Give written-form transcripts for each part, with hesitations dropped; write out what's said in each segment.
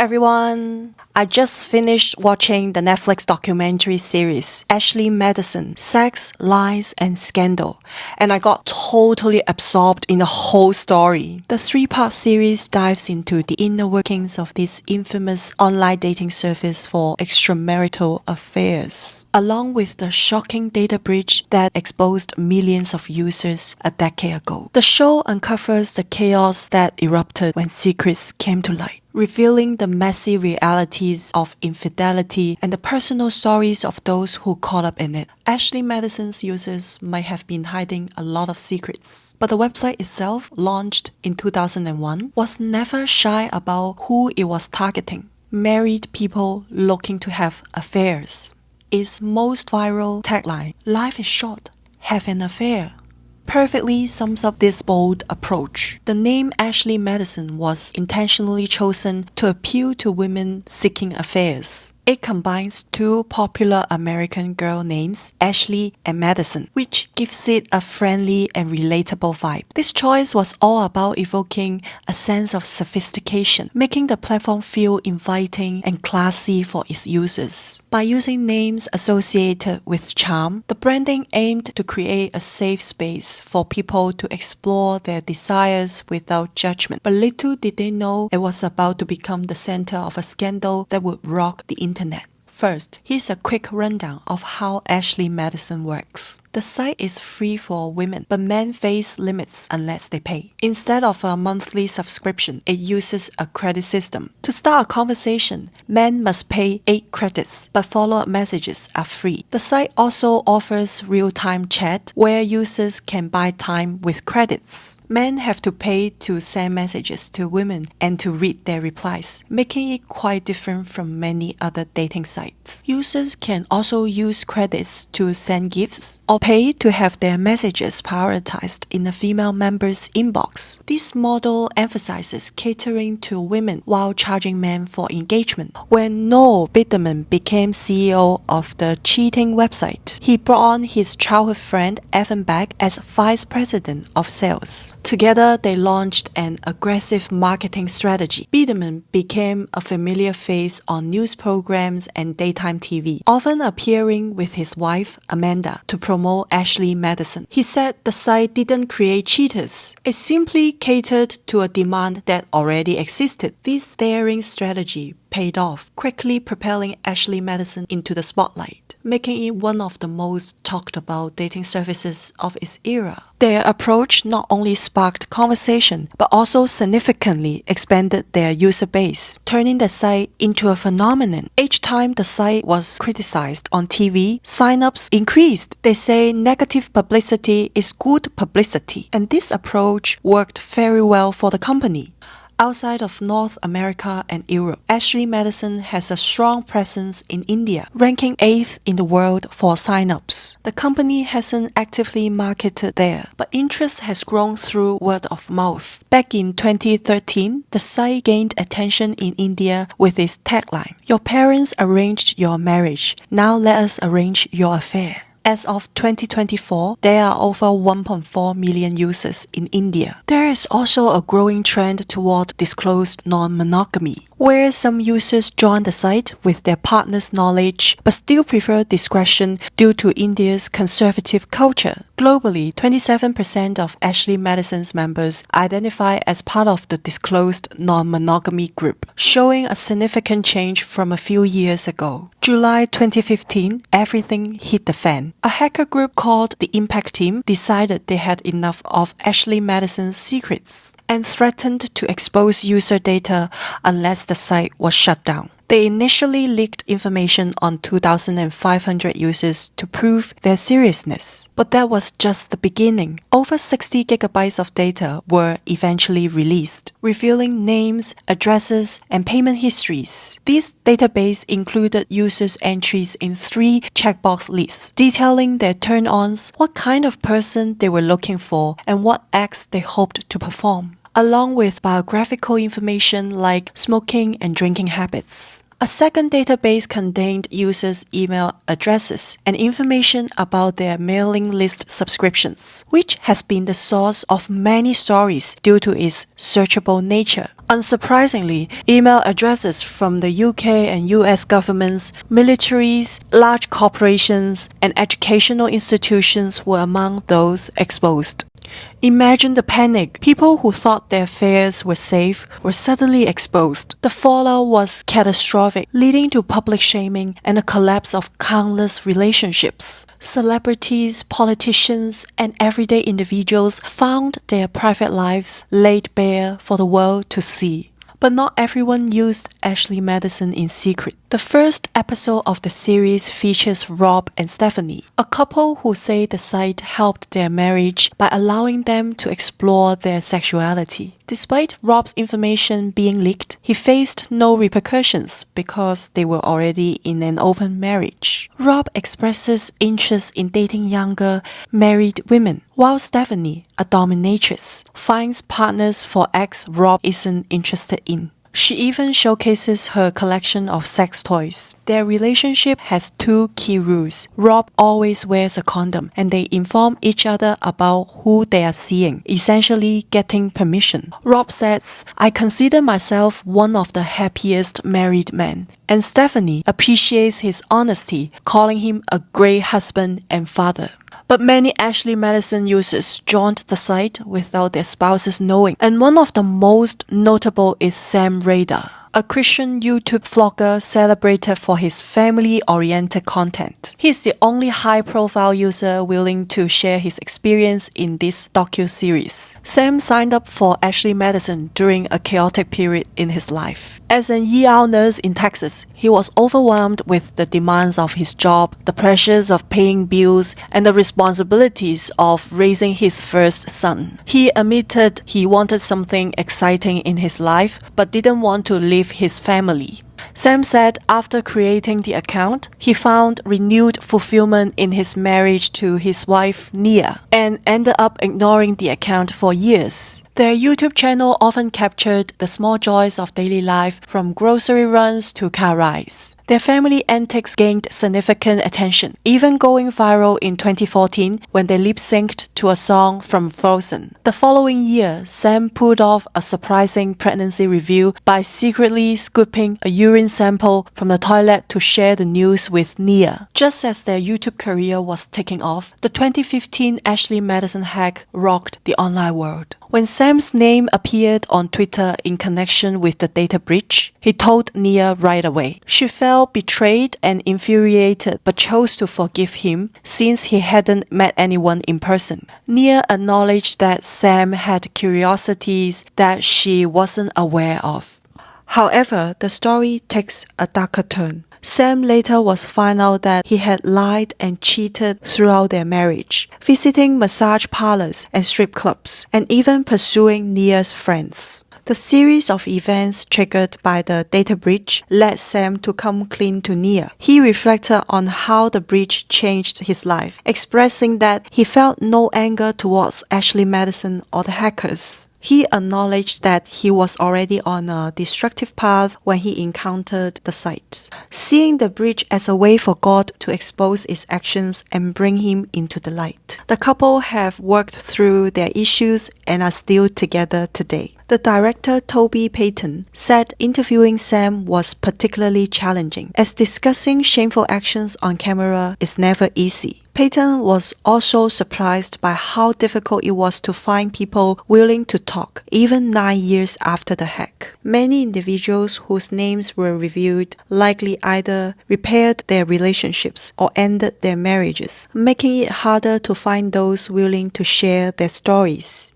everyone! I just finished watching the Netflix documentary series Ashley Madison, Sex, Lies and Scandal, and I got totally absorbed in the whole story. The three-part series dives into the inner workings of this infamous online dating service for extramarital affairs, along with the shocking data breach that exposed millions of users a decade ago. The show uncovers the chaos that erupted when secrets came to light, revealing the messy realities of infidelity and the personal stories of those who caught up in it. Ashley Madison's users might have been hiding a lot of secrets, but the website itself, launched in 2001, was never shy about who it was targeting: married people looking to have affairs. Its most viral tagline, "Life is short, have an affair," perfectly sums up this bold approach. The name Ashley Madison was intentionally chosen to appeal to women seeking affairs. It combines two popular American girl names, Ashley and Madison, which gives it a friendly and relatable vibe. This choice was all about evoking a sense of sophistication, making the platform feel inviting and classy for its users. By using names associated with charm, the branding aimed to create a safe space for people to explore their desires without judgment. But little did they know it was about to become the center of a scandal that would rock the internet. First, here's a quick rundown of how Ashley Madison works. The site is free for women, but men face limits unless they pay. Instead of a monthly subscription, it uses a credit system. To start a conversation, men must pay 8 credits, but follow-up messages are free. The site also offers real-time chat, where users can buy time with credits. Men have to pay to send messages to women and to read their replies, making it quite different from many other dating sites. Users can also use credits to send gifts or pay to have their messages prioritized in a female member's inbox. This model emphasizes catering to women while charging men for engagement. When Noel Biderman became CEO of the cheating website, he brought on his childhood friend Evan Beck as vice president of sales. Together, they launched an aggressive marketing strategy. Biderman became a familiar face on news programs and daytime TV, often appearing with his wife, Amanda, to promote Ashley Madison. He said the site didn't create cheaters. It simply catered to a demand that already existed. This daring strategy paid off, quickly propelling Ashley Madison into the spotlight, making it one of the most talked about dating services of its era. Their approach not only sparked conversation, but also significantly expanded their user base, turning the site into a phenomenon. Each time the site was criticized on TV, signups increased. They say negative publicity is good publicity, and this approach worked very well for the company. Outside of North America and Europe, Ashley Madison has a strong presence in India, ranking 8th in the world for signups. The company hasn't actively marketed there, but interest has grown through word of mouth. Back in 2013, the site gained attention in India with its tagline, "Your parents arranged your marriage, now let us arrange your affair." As of 2024, there are over 1.4 million users in India. There is also a growing trend toward disclosed non-monogamy, where some users join the site with their partner's knowledge but still prefer discretion due to India's conservative culture. Globally, 27% of Ashley Madison's members identify as part of the disclosed non-monogamy group, showing a significant change from a few years ago. July 2015, everything hit the fan. A hacker group called the Impact Team decided they had enough of Ashley Madison's secrets and threatened to expose user data unless the site was shut down. They initially leaked information on 2,500 users to prove their seriousness. But that was just the beginning. Over 60 gigabytes of data were eventually released, revealing names, addresses, and payment histories. This database included users' entries in 3 checkbox lists, detailing their turn-ons, what kind of person they were looking for, and what acts they hoped to perform, along with biographical information like smoking and drinking habits. A second database contained users' email addresses and information about their mailing list subscriptions, which has been the source of many stories due to its searchable nature. Unsurprisingly, email addresses from the UK and US governments, militaries, large corporations, and educational institutions were among those exposed. Imagine the panic. People who thought their affairs were safe were suddenly exposed. The fallout was catastrophic, leading to public shaming and a collapse of countless relationships. Celebrities, politicians, and everyday individuals found their private lives laid bare for the world to see. But not everyone used Ashley Madison in secret. The first episode of the series features Rob and Stephanie, a couple who say the site helped their marriage by allowing them to explore their sexuality. Despite Rob's information being leaked, he faced no repercussions because they were already in an open marriage. Rob expresses interest in dating younger, married women, while Stephanie, a dominatrix, finds partners for acts Rob isn't interested in. She even showcases her collection of sex toys. Their relationship has two key rules. Rob always wears a condom, and they inform each other about who they are seeing, essentially getting permission. Rob says, "I consider myself one of the happiest married men." And Stephanie appreciates his honesty, calling him a great husband and father. But many Ashley Madison users joined the site without their spouses knowing, and one of the most notable is Sam Radar, a Christian YouTube vlogger celebrated for his family-oriented content. He is the only high-profile user willing to share his experience in this docu-series. Sam signed up for Ashley Madison during a chaotic period in his life. As an ER nurse in Texas, he was overwhelmed with the demands of his job, the pressures of paying bills, and the responsibilities of raising his first son. He admitted he wanted something exciting in his life, but didn't want to leave his family. Sam said after creating the account, he found renewed fulfillment in his marriage to his wife, Nia, and ended up ignoring the account for years. Their YouTube channel often captured the small joys of daily life, from grocery runs to car rides. Their family antics gained significant attention, even going viral in 2014 when they lip-synced to a song from Frozen. The following year, Sam pulled off a surprising pregnancy reveal by secretly scooping a urine sample from the toilet to share the news with Nia. Just as their YouTube career was taking off, the 2015 Ashley Madison hack rocked the online world. When Sam's name appeared on Twitter in connection with the data breach, he told Nia right away. She felt betrayed and infuriated but chose to forgive him since he hadn't met anyone in person. Nia acknowledged that Sam had curiosities that she wasn't aware of. However, the story takes a darker turn. Sam later was found out that he had lied and cheated throughout their marriage, visiting massage parlors and strip clubs, and even pursuing Nia's friends. The series of events triggered by the data breach led Sam to come clean to Nia. He reflected on how the breach changed his life, expressing that he felt no anger towards Ashley Madison or the hackers. He acknowledged that he was already on a destructive path when he encountered the site, seeing the breach as a way for God to expose its actions and bring him into the light. The couple have worked through their issues and are still together today. The director, Toby Payton, said interviewing Sam was particularly challenging, as discussing shameful actions on camera is never easy. Payton was also surprised by how difficult it was to find people willing to talk, even 9 years after the hack. Many individuals whose names were revealed likely either repaired their relationships or ended their marriages, making it harder to find those willing to share their stories.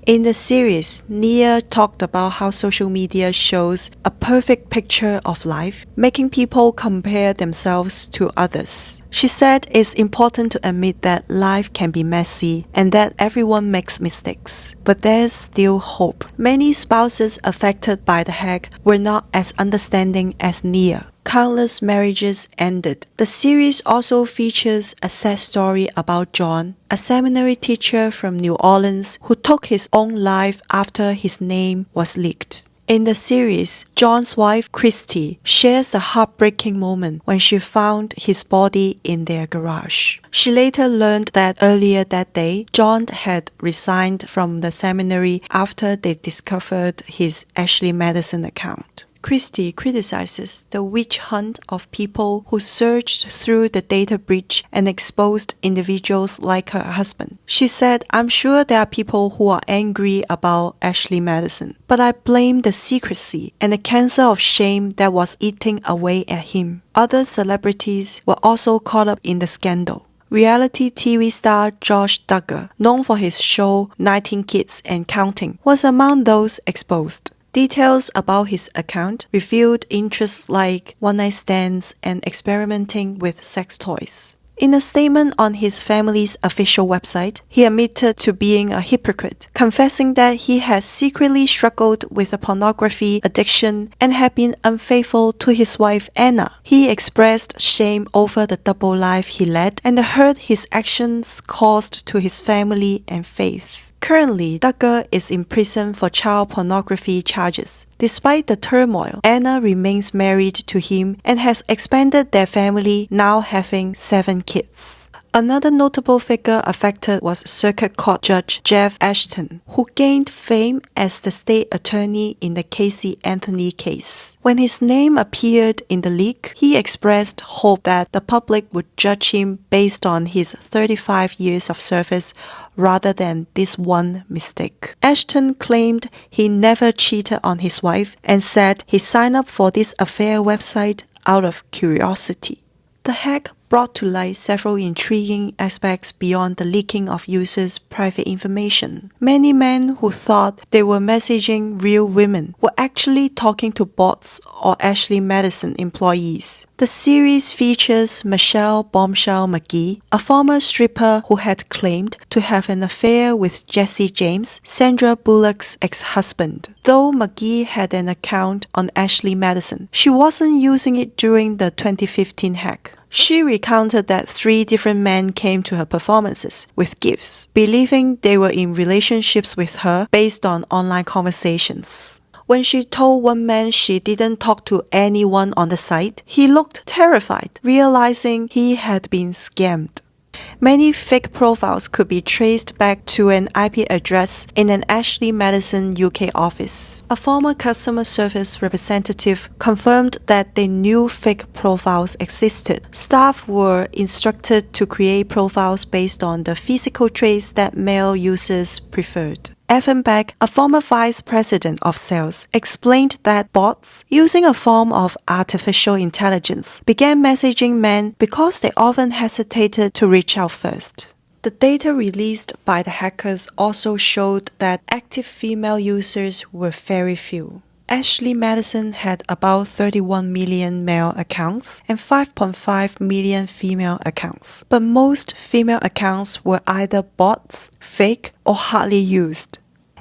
In the series, Nia talked about how social media shows a perfect picture of life, making people compare themselves to others. She said it's important to admit that life can be messy and that everyone makes mistakes, but there's still hope. Many spouses affected by the hack were not as understanding as Nia. Countless marriages ended. The series also features a sad story about John, a seminary teacher from New Orleans who took his own life after his name was leaked. In the series, John's wife, Christy, shares a heartbreaking moment when she found his body in their garage. She later learned that earlier that day, John had resigned from the seminary after they discovered his Ashley Madison account. Christie criticizes the witch hunt of people who searched through the data breach and exposed individuals like her husband. She said, "I'm sure there are people who are angry about Ashley Madison, but I blame the secrecy and the cancer of shame that was eating away at him." Other celebrities were also caught up in the scandal. Reality TV star Josh Duggar, known for his show 19 Kids and Counting, was among those exposed. Details about his account revealed interests like one-night stands and experimenting with sex toys. In a statement on his family's official website, he admitted to being a hypocrite, confessing that he had secretly struggled with a pornography addiction and had been unfaithful to his wife Anna. He expressed shame over the double life he led and the hurt his actions caused to his family and faith. Currently, Duggar is in prison for child pornography charges. Despite the turmoil, Anna remains married to him and has expanded their family, now having 7 kids. Another notable figure affected was Circuit Court Judge Jeff Ashton, who gained fame as the state attorney in the Casey Anthony case. When his name appeared in the leak, he expressed hope that the public would judge him based on his 35 years of service rather than this one mistake. Ashton claimed he never cheated on his wife and said he signed up for this affair website out of curiosity. The hack brought to light several intriguing aspects beyond the leaking of users' private information. Many men who thought they were messaging real women were actually talking to bots or Ashley Madison employees. The series features Michelle Bombshell McGee, a former stripper who had claimed to have an affair with Jesse James, Sandra Bullock's ex-husband. Though McGee had an account on Ashley Madison, she wasn't using it during the 2015 hack. She recounted that 3 different men came to her performances with gifts, believing they were in relationships with her based on online conversations. When she told one man she didn't talk to anyone on the site, he looked terrified, realizing he had been scammed. Many fake profiles could be traced back to an IP address in an Ashley Madison UK office. A former customer service representative confirmed that they knew fake profiles existed. Staff were instructed to create profiles based on the physical traits that male users preferred. Evan Beck, a former vice president of sales, explained that bots, using a form of artificial intelligence, began messaging men because they often hesitated to reach out first. The data released by the hackers also showed that active female users were very few. Ashley Madison had about 31 million male accounts and 5.5 million female accounts, but most female accounts were either bots, fake, or hardly used.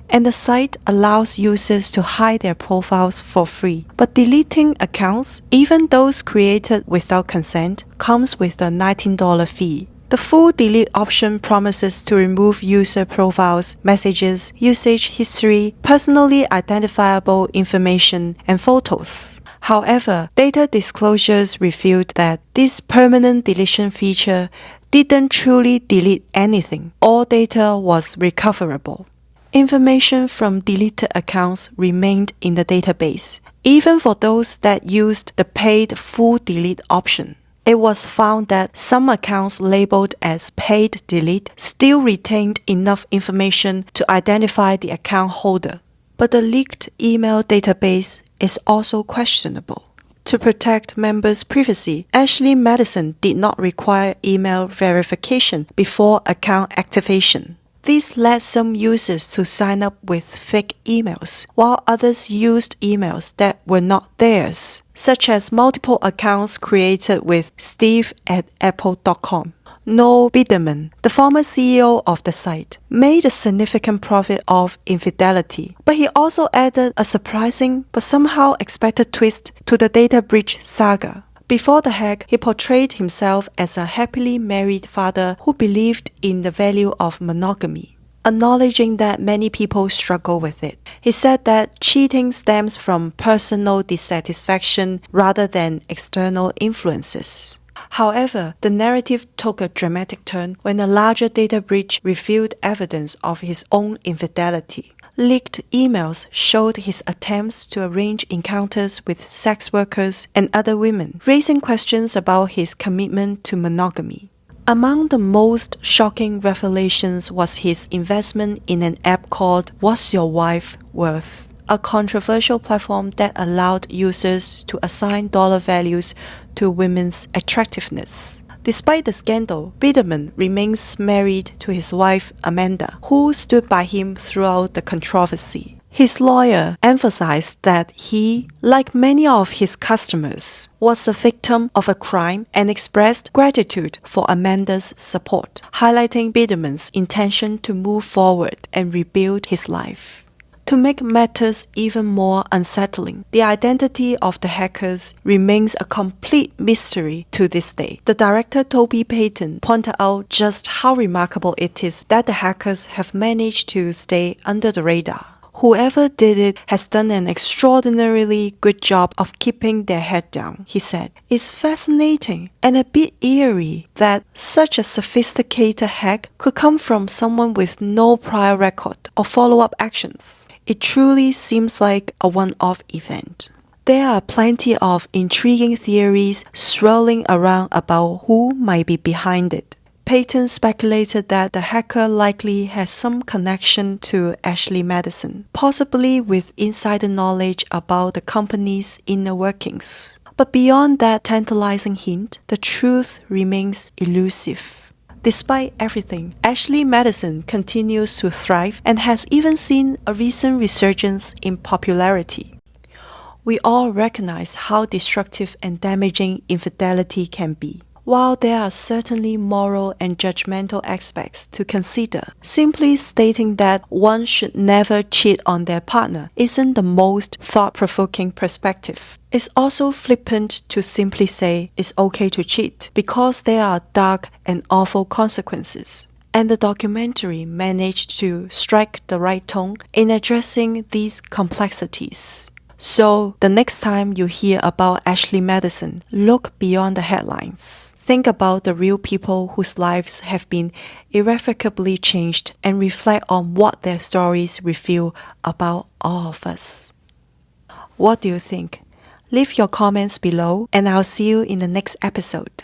And the site allows users to hide their profiles for free, but deleting accounts, even those created without consent, comes with a $19 fee. The full delete option promises to remove user profiles, messages, usage history, personally identifiable information, and photos. However, data disclosures revealed that this permanent deletion feature didn't truly delete anything. All data was recoverable. Information from deleted accounts remained in the database, even for those that used the paid full delete option. It was found that some accounts labeled as paid delete still retained enough information to identify the account holder. But the leaked email database is also questionable. To protect members' privacy, Ashley Madison did not require email verification before account activation. This led some users to sign up with fake emails, while others used emails that were not theirs, such as multiple accounts created with steve@apple.com. Noel Biderman, the former CEO of the site, made a significant profit off infidelity, but he also added a surprising but somehow expected twist to the data breach saga. Before the hack, he portrayed himself as a happily married father who believed in the value of monogamy. acknowledging that many people struggle with it. He said that cheating stems from personal dissatisfaction rather than external influences. However, the narrative took a dramatic turn when a larger data breach revealed evidence of his own infidelity. Leaked emails showed his attempts to arrange encounters with sex workers and other women, raising questions about his commitment to monogamy. Among the most shocking revelations was his investment in an app called What's Your Wife Worth?, a controversial platform that allowed users to assign dollar values to women's attractiveness. Despite the scandal, Biderman remains married to his wife Amanda, who stood by him throughout the controversy. His lawyer emphasized that he, like many of his customers, was a victim of a crime and expressed gratitude for Amanda's support, highlighting Biderman's intention to move forward and rebuild his life. To make matters even more unsettling, the identity of the hackers remains a complete mystery to this day. The director Toby Payton pointed out just how remarkable it is that the hackers have managed to stay under the radar. Whoever did it has done an extraordinarily good job of keeping their head down, he said. It's fascinating and a bit eerie that such a sophisticated hack could come from someone with no prior record or follow-up actions. It truly seems like a one-off event. There are plenty of intriguing theories swirling around about who might be behind it. Payton speculated that the hacker likely has some connection to Ashley Madison, possibly with insider knowledge about the company's inner workings. But beyond that tantalizing hint, the truth remains elusive. Despite everything, Ashley Madison continues to thrive and has even seen a recent resurgence in popularity. We all recognize how destructive and damaging infidelity can be. While there are certainly moral and judgmental aspects to consider, simply stating that one should never cheat on their partner isn't the most thought-provoking perspective. It's also flippant to simply say it's okay to cheat because there are dark and awful consequences. And the documentary managed to strike the right tone in addressing these complexities. So, the next time you hear about Ashley Madison, look beyond the headlines. Think about the real people whose lives have been irrevocably changed and reflect on what their stories reveal about all of us. What do you think? Leave your comments below and I'll see you in the next episode.